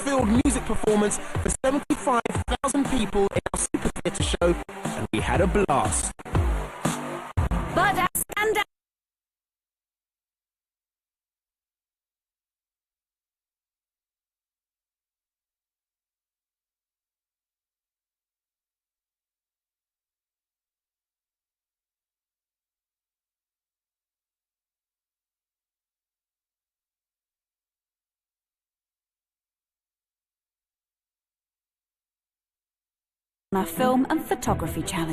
filled music performance for 75,000 people in our Super Theatre show, and we had a blast. But our standout on our film and photography challenge.